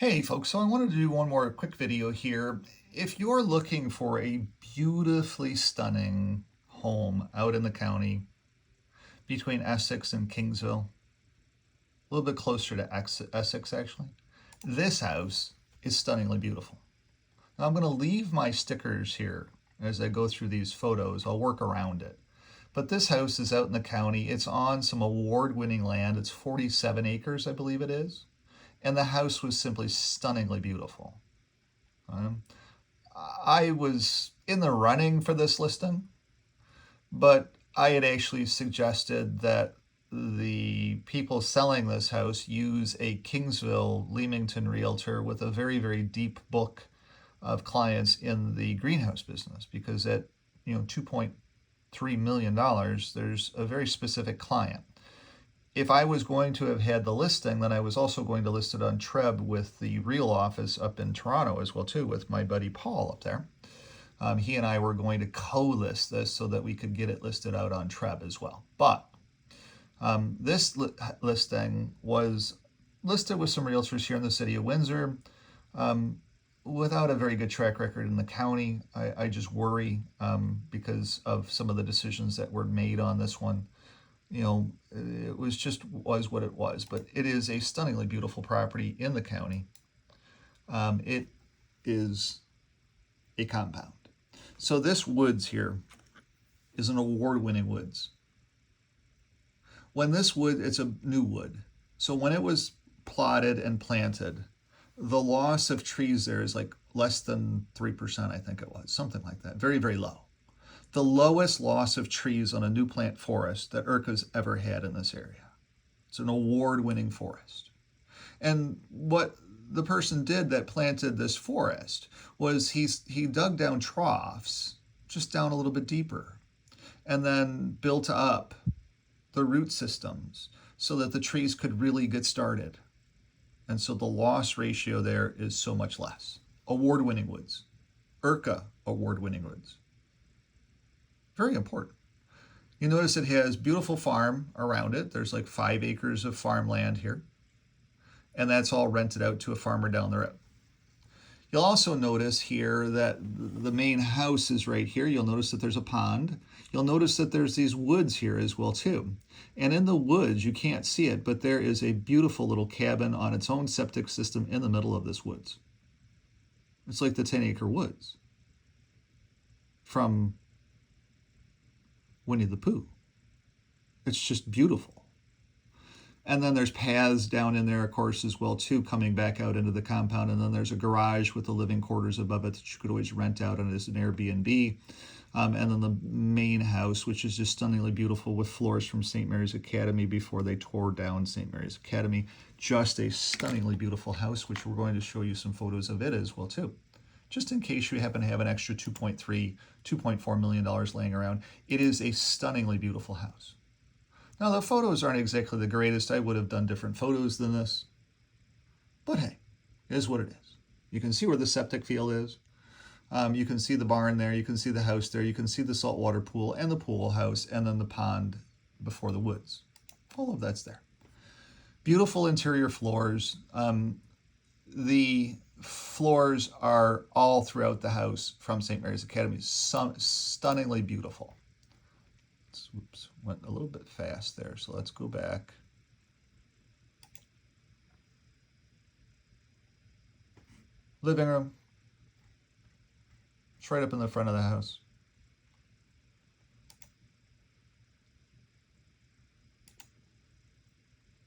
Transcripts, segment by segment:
Hey folks, so I wanted to do one more quick video here. If you're looking for a beautifully stunning home out in the county between Essex and Kingsville, a little bit closer to Essex actually, this house is stunningly beautiful. Now I'm going to leave my stickers here as I go through these photos. I'll work around it. But this house is out in the county. It's on some award-winning land. It's 47 acres, I believe it is. And the house was simply stunningly beautiful. Um, I was in the running for this listing, but I had actually suggested that the people selling this house use a Kingsville Leamington realtor with a very, very deep book of clients in the greenhouse business, because at $2.3 million, there's a very specific client. If I was going to have had the listing, then I was also going to list it on Treb with the real office up in Toronto as well too, with my buddy Paul up there. He and I were going to co-list this so that we could get it listed out on Treb as well. But this listing was listed with some realtors here in the city of Windsor, without a very good track record in the county. I just worry because of some of the decisions that were made on this one. It was what it was, but it is a stunningly beautiful property in the county. It is a compound. So this woods here is an award-winning woods. When this wood, it's a new wood. So when it was plotted and planted, the loss of trees there is like less than 3%, I think it was, something like that. Very, very low. The lowest loss of trees on a new plant forest that ERCA's ever had in this area. It's an award-winning forest. And what the person did that planted this forest was he dug down troughs, just down a little bit deeper, and then built up the root systems so that the trees could really get started. And so the loss ratio there is so much less. Award-winning woods. ERCA award-winning woods. Very important. You notice it has beautiful farm around it. There's like 5 acres of farmland here. And that's all rented out to a farmer down the road. You'll also notice here that the main house is right here. You'll notice that there's a pond. You'll notice that there's these woods here as well too. And in the woods, you can't see it, but there is a beautiful little cabin on its own septic system in the middle of this woods. It's like the 10-acre woods from Winnie the Pooh. It's just beautiful. And then there's paths down in there, of course, as well too, coming back out into the compound. And then there's a garage with the living quarters above it that you could always rent out as an Airbnb. And then the main house, which is just stunningly beautiful, with floors from St. Mary's Academy before they tore down St. Mary's Academy. Just a stunningly beautiful house, which we're going to show you some photos of it as well too. Just in case you happen to have an extra $2.4 million laying around. It is a stunningly beautiful house. Now, the photos aren't exactly the greatest. I would have done different photos than this. But hey, it is what it is. You can see where the septic field is. You can see the barn there. You can see the house there. You can see the saltwater pool and the pool house, and then the pond before the woods. All of that's there. Beautiful interior floors. The floors are all throughout the house from St. Mary's Academy. Stunningly beautiful. Oops, went a little bit fast there, so let's go back. Living room. It's right up in the front of the house.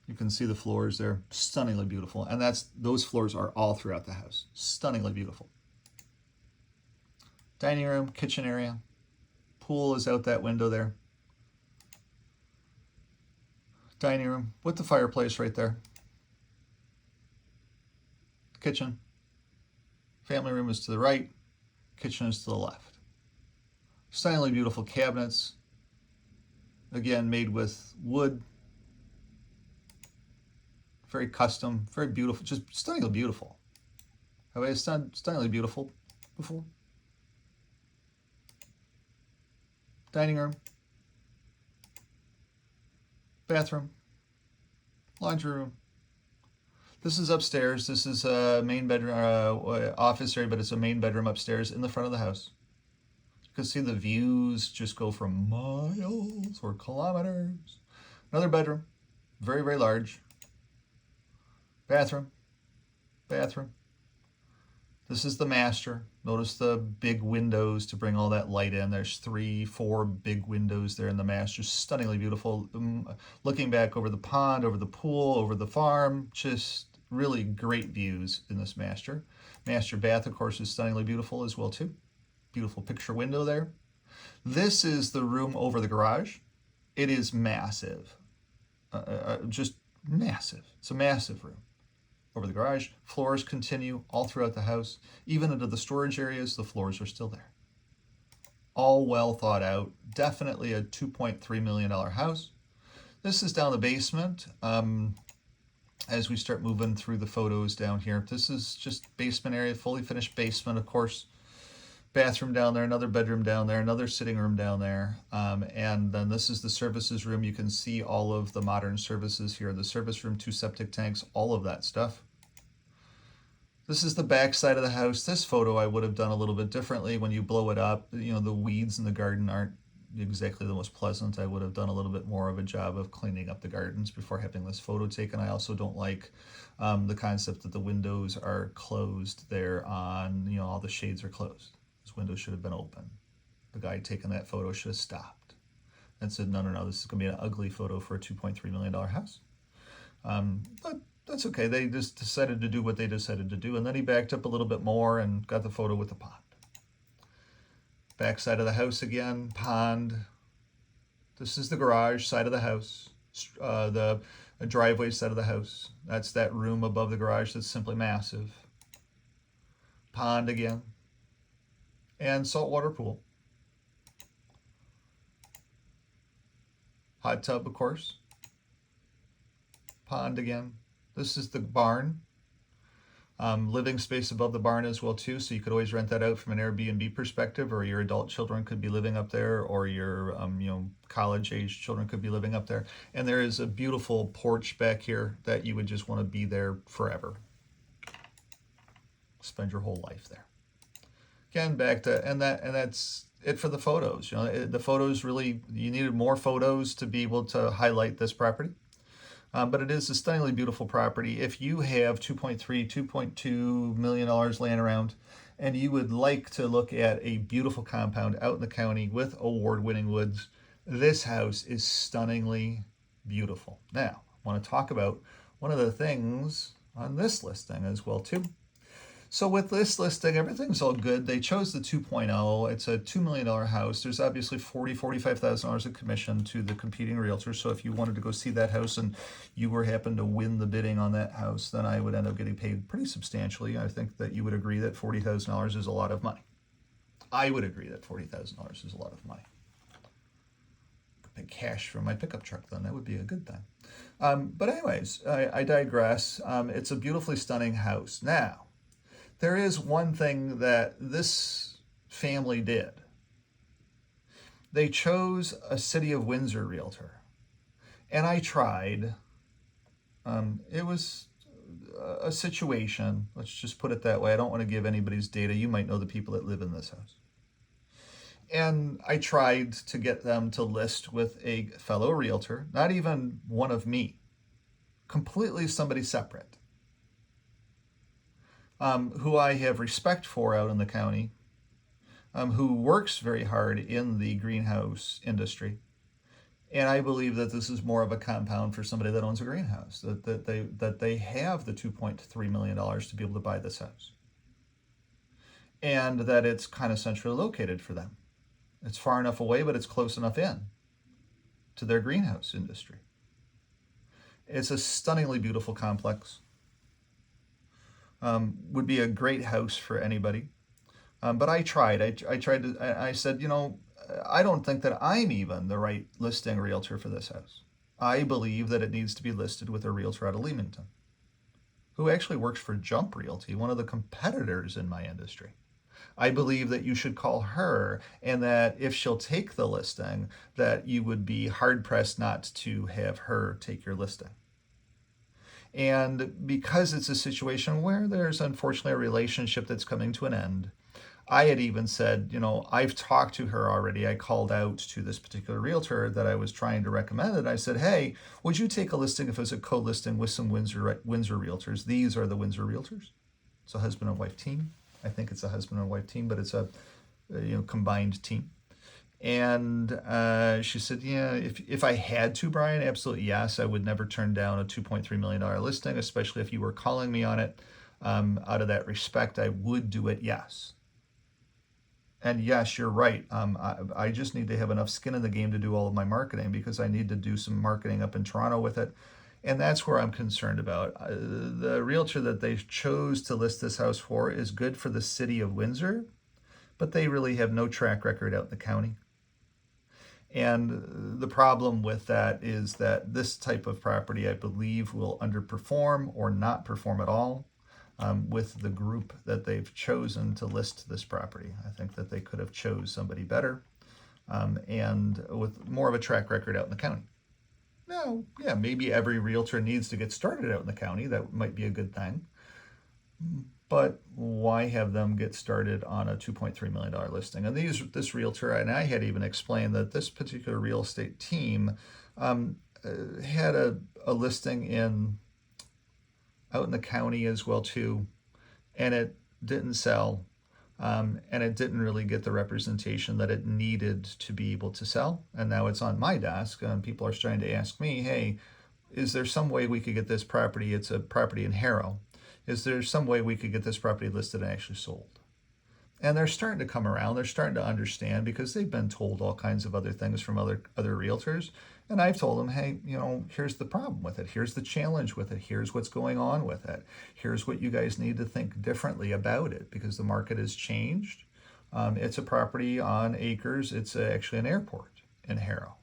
You can see the floors there, stunningly beautiful. And those floors are all throughout the house. Stunningly beautiful. Dining room, kitchen area. Pool is out that window there. Dining room with the fireplace right there. Kitchen. Family room is to the right. Kitchen is to the left. Stunningly beautiful cabinets. Again, made with wood. Very custom, very beautiful, just stunningly beautiful. Have I stunningly beautiful before? Dining room. Bathroom. Laundry room. This is upstairs. This is a main bedroom, office area, but it's a main bedroom upstairs in the front of the house. You can see the views just go from miles or kilometers. Another bedroom, very, very large. Bathroom, bathroom. This is the master. Notice the big windows to bring all that light in. There's 3, 4 big windows there in the master. Stunningly beautiful. Looking back over the pond, over the pool, over the farm. Just really great views in this master. Master bath, of course, is stunningly beautiful as well, too. Beautiful picture window there. This is the room over the garage. It is massive. Just massive. It's a massive room. Over the garage, floors continue all throughout the house. Even into the storage areas, the floors are still there. All well thought out. Definitely a $2.3 million house. This is down the basement. As we start moving through the photos down here, this is just basement area, fully finished basement, of course. Bathroom down there, another bedroom down there, another sitting room down there. And then this is the services room. You can see all of the modern services here. The service room, 2 septic tanks, all of that stuff. This is the back side of the house. This photo I would have done a little bit differently. When you blow it up, you know, the weeds in the garden aren't exactly the most pleasant. I would have done a little bit more of a job of cleaning up the gardens before having this photo taken. I also don't like the concept that the windows are closed there on, you know, all the shades are closed. This window should have been open. The guy taking that photo should have stopped and said, no, this is going to be an ugly photo for a $2.3 million house. But that's okay. They just decided to do what they decided to do. And then he backed up a little bit more and got the photo with the pond. Back side of the house again, pond. This is the garage side of the house, the driveway side of the house. That's that room above the garage that's simply massive. Pond again. And saltwater pool. Hot tub, of course. Pond again. This is the barn. Living space above the barn as well too, so you could always rent that out from an Airbnb perspective, or your adult children could be living up there, or your college-age children could be living up there. And there is a beautiful porch back here that you would just want to be there forever. Spend your whole life there. Again, back to that's it for the photos. You know, the photos really, you needed more photos to be able to highlight this property. But it is a stunningly beautiful property. If you have $2.2 million laying around and you would like to look at a beautiful compound out in the county with award-winning woods, this house is stunningly beautiful. Now, I want to talk about one of the things on this listing as well too. So with this listing, everything's all good. They chose the 2.0. It's a $2 million house. There's obviously $45,000 of commission to the competing realtor. So if you wanted to go see that house and you were happen to win the bidding on that house, then I would end up getting paid pretty substantially. I think that you would agree that $40,000 is a lot of money. I would agree that $40,000 is a lot of money. Pay cash for my pickup truck, then that would be a good thing. But anyways, I digress. It's a beautifully stunning house. Now, there is one thing that this family did. They chose a City of Windsor realtor. And I tried. It was a situation, let's just put it that way. I don't want to give anybody's data. You might know the people that live in this house. And I tried to get them to list with a fellow realtor, not even one of me, completely somebody separate. Who I have respect for out in the county, who works very hard in the greenhouse industry. And I believe that this is more of a compound for somebody that owns a greenhouse, that they have the $2.3 million to be able to buy this house. And that it's kind of centrally located for them. It's far enough away, but it's close enough in to their greenhouse industry. It's a stunningly beautiful complex. Would be a great house for anybody. But I tried. I said, I don't think that I'm even the right listing realtor for this house. I believe that it needs to be listed with a realtor out of Leamington, who actually works for Jump Realty, one of the competitors in my industry. I believe that you should call her, and that if she'll take the listing, that you would be hard-pressed not to have her take your listing. And because it's a situation where there's unfortunately a relationship that's coming to an end, I had even said, I've talked to her already. I called out to this particular realtor that I was trying to recommend it. I said, hey, would you take a listing if it was a co-listing with some Windsor realtors? These are the Windsor realtors. It's a husband and wife team. I think it's a husband and wife team, but it's a combined team. And she said, yeah, if I had to, Brian, absolutely yes. I would never turn down a $2.3 million listing, especially if you were calling me on it. Out of that respect, I would do it, yes. And yes, you're right. I just need to have enough skin in the game to do all of my marketing, because I need to do some marketing up in Toronto with it. And that's where I'm concerned about. The realtor that they chose to list this house for is good for the city of Windsor, but they really have no track record out in the county. And the problem with that is that this type of property, I believe, will underperform or not perform at all. With the group that they've chosen to list this property. I think that they could have chose somebody better and with more of a track record out in the county. Now, yeah, maybe every realtor needs to get started out in the county. That might be a good thing. But why have them get started on a $2.3 million listing? And this realtor, and I had even explained that this particular real estate team had a listing out in the county as well too, and it didn't sell, and it didn't really get the representation that it needed to be able to sell. And now it's on my desk, and people are starting to ask me, hey, is there some way we could get this property? It's a property in Harrow. Is there some way we could get this property listed and actually sold? And they're starting to come around. They're starting to understand, because they've been told all kinds of other things from other realtors. And I've told them, hey, here's the problem with it. Here's the challenge with it. Here's what's going on with it. Here's what you guys need to think differently about it, because the market has changed. It's a property on acres. It's actually an airport in Harrow.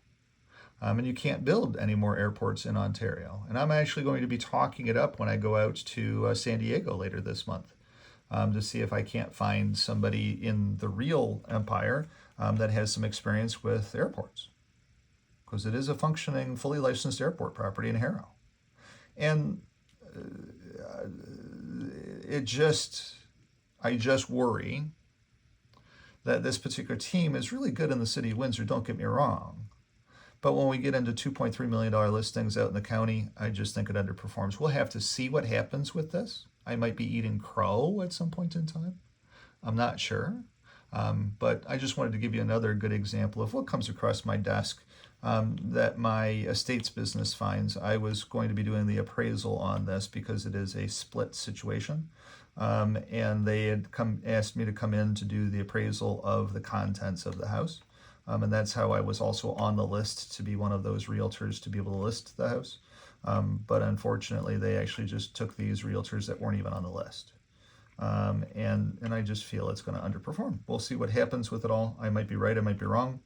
And you can't build any more airports in Ontario. And I'm actually going to be talking it up when I go out to San Diego later this month. To see if I can't find somebody in the real empire that has some experience with airports, because it is a functioning, fully licensed airport property in Harrow. And I just worry that this particular team is really good in the city of Windsor, don't get me wrong. But when we get into $2.3 million listings out in the county, I just think it underperforms. We'll have to see what happens with this. I might be eating crow at some point in time. I'm not sure. But I just wanted to give you another good example of what comes across my desk that my estates business finds. I was going to be doing the appraisal on this because it is a split situation. And they had asked me to come in to do the appraisal of the contents of the house. And that's how I was also on the list to be one of those realtors to be able to list the house. But unfortunately, they actually just took these realtors that weren't even on the list. And I just feel it's going to underperform. We'll see what happens with it all. I might be right, I might be wrong,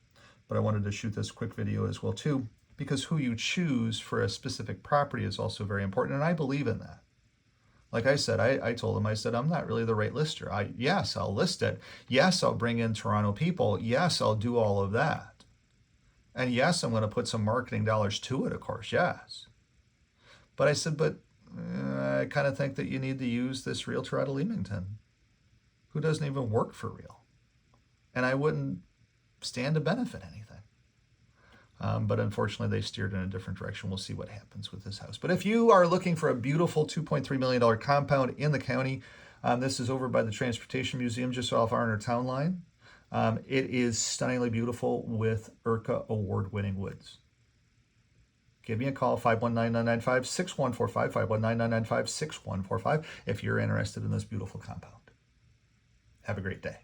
but I wanted to shoot this quick video as well too, because who you choose for a specific property is also very important, and I believe in that. Like I said, I told them, I said, I'm not really the right lister. Yes, I'll list it. Yes, I'll bring in Toronto people. Yes, I'll do all of that. And yes, I'm going to put some marketing dollars to it, of course, yes. But I said, I kind of think that you need to use this realtor out of Leamington, who doesn't even work for real. And I wouldn't stand to benefit anything. But unfortunately, they steered in a different direction. We'll see what happens with this house. But if you are looking for a beautiful $2.3 million compound in the county, this is over by the Transportation Museum, just off Arner Town Line. It is stunningly beautiful with ERCA award-winning woods. Give me a call, 519-995-6145, 519-995-6145, if you're interested in this beautiful compound. Have a great day.